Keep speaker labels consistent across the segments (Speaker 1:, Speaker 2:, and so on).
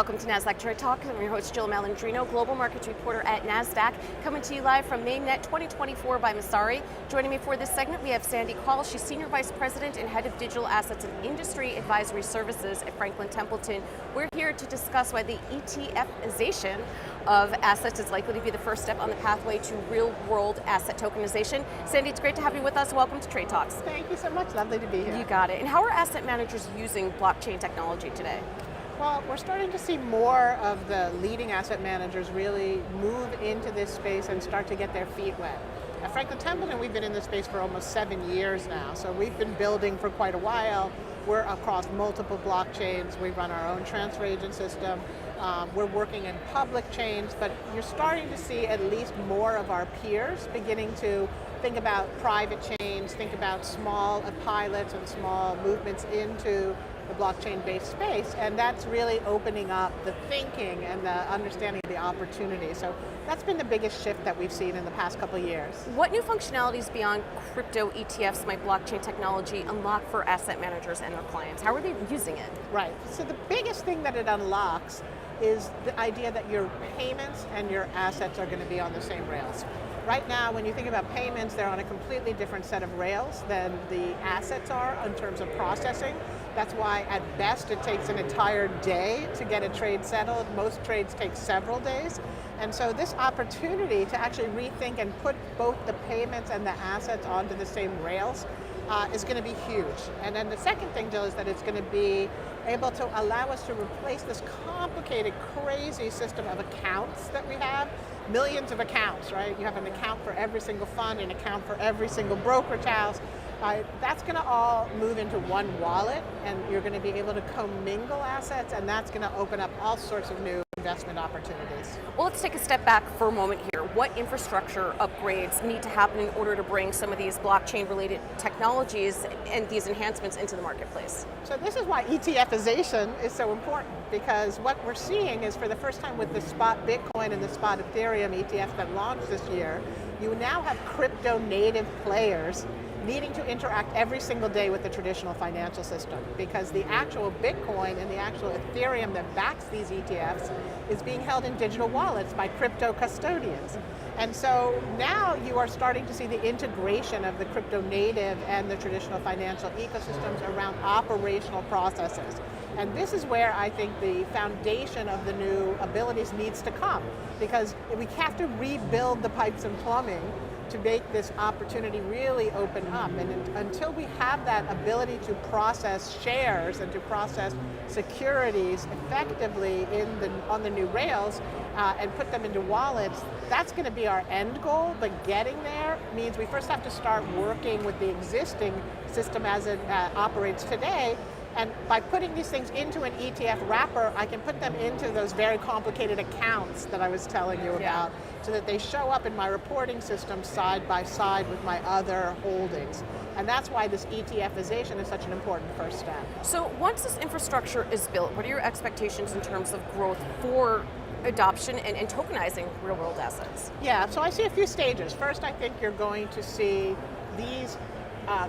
Speaker 1: Welcome to Nasdaq TradeTalks. I'm your host, Jill Malandrino, Global Markets Reporter at Nasdaq, coming to you live from Mainnet 2024 by Masari. Joining me for this segment, we have Sandy Kaul. She's Senior Vice President and Head of Digital Assets and Industry Advisory Services at Franklin Templeton. We're here to discuss why the ETF-Ization of assets is likely to be the first step on the pathway to real-world asset tokenization. Sandy, it's great to have you with us. Welcome to Trade Talks.
Speaker 2: Thank you so much. Lovely to be here.
Speaker 1: You got it. And how are asset managers using blockchain technology today?
Speaker 2: Well, we're starting to see more of the leading asset managers really move into this space and start to get their feet wet. At Franklin Templeton, we've been in this space for almost 7 years now, so we've been building for quite a while. We're across multiple blockchains. We run our own transfer agent system. We're working in public chains, but you're starting to see at least more of our peers beginning to think about private chains, think about small pilots and small movements into the blockchain-based space, and that's really opening up the thinking and the understanding of the opportunity. So that's been the biggest shift that we've seen in the past couple of years.
Speaker 1: What new functionalities beyond crypto ETFs might blockchain technology unlock for asset managers and their clients? How are they using it?
Speaker 2: Right, so the biggest thing that it unlocks is the idea that your payments and your assets are going to be on the same rails. Right now, when you think about payments, they're on a completely different set of rails than the assets are in terms of processing. That's why, at best, it takes an entire day to get a trade settled. Most trades take several days. And so this opportunity to actually rethink and put both the payments and the assets onto the same rails is going to be huge. And then the second thing, Jill, is that it's going to be able to allow us to replace this complicated, crazy system of accounts that we have. Millions of accounts, right? You have an account for every single fund, an account for every single brokerage house. That's going to all move into one wallet, and you're going to be able to commingle assets, and that's going to open up all sorts of new investment opportunities.
Speaker 1: Well, let's take a step back for a moment here. What infrastructure upgrades need to happen in order to bring some of these blockchain-related technologies and these enhancements into the marketplace?
Speaker 2: So this is why ETF-Ization is so important, because what we're seeing is, for the first time with the spot Bitcoin and the spot Ethereum ETF that launched this year, you now have crypto-native players needing to interact every single day with the traditional financial system, because the actual Bitcoin and the actual Ethereum that backs these ETFs is being held in digital wallets by crypto custodians. And so now you are starting to see the integration of the crypto native and the traditional financial ecosystems around operational processes. And this is where I think the foundation of the new abilities needs to come, because we have to rebuild the pipes and plumbing to make this opportunity really open up. And until we have that ability to process shares and to process securities effectively on the new rails and put them into wallets, that's going to be our end goal. But getting there means we first have to start working with the existing system as it operates today. And by putting these things into an ETF wrapper, I can put them into those very complicated accounts that I was telling you about, so that they show up in my reporting system side by side with my other holdings. And that's why this ETF-Ization is such an important first step.
Speaker 1: So once this infrastructure is built, what are your expectations in terms of growth for adoption and tokenizing real-world assets?
Speaker 2: Yeah, so I see a few stages. First, I think you're going to see these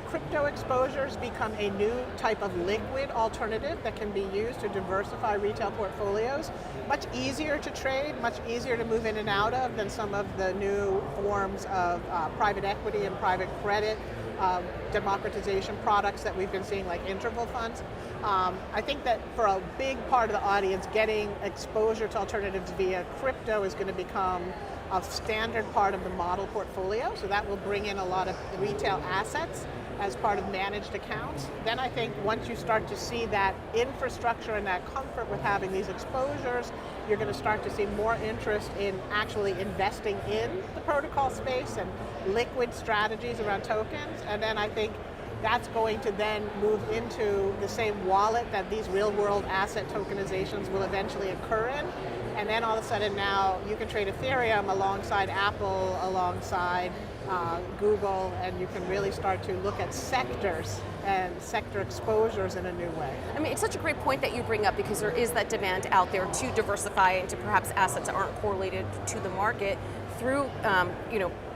Speaker 2: crypto exposures become a new type of liquid alternative that can be used to diversify retail portfolios. Much easier to trade, much easier to move in and out of than some of the new forms of private equity and private credit democratization products that we've been seeing, like interval funds. I think that for a big part of the audience, getting exposure to alternatives via crypto is going to become a standard part of the model portfolio, so that will bring in a lot of retail assets as part of managed accounts. Then I think once you start to see that infrastructure and that comfort with having these exposures, you're going to start to see more interest in actually investing in the protocol space and liquid strategies around tokens. And then I think that's going to then move into the same wallet that these real-world asset tokenizations will eventually occur in. And then all of a sudden now you can trade Ethereum alongside Apple, alongside Google, and you can really start to look at sectors and sector exposures in a new way.
Speaker 1: I mean, it's such a great point that you bring up, because there is that demand out there to diversify into perhaps assets that aren't correlated to the market through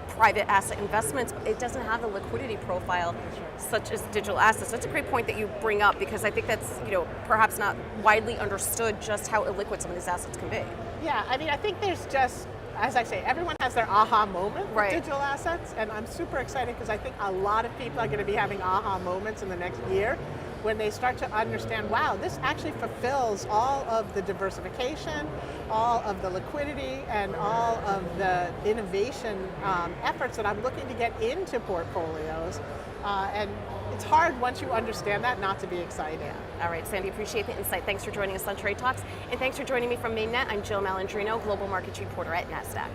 Speaker 1: private asset investments, it doesn't have the liquidity profile such as digital assets. That's a great point that you bring up, because I think that's perhaps not widely understood just how illiquid some of these assets can be.
Speaker 2: Yeah, I mean, I think there's just, as I say, everyone has their aha moment with digital assets, and I'm super excited because I think a lot of people are going to be having aha moments in the next year when they start to understand, wow, this actually fulfills all of the diversification, all of the liquidity, and all of the innovation efforts that I'm looking to get into portfolios. And it's hard once you understand that not to be excited.
Speaker 1: Yeah. All right, Sandy, appreciate the insight. Thanks for joining us on Trade Talks, and thanks for joining me from Mainnet. I'm Jill Malandrino, Global Markets Reporter at Nasdaq.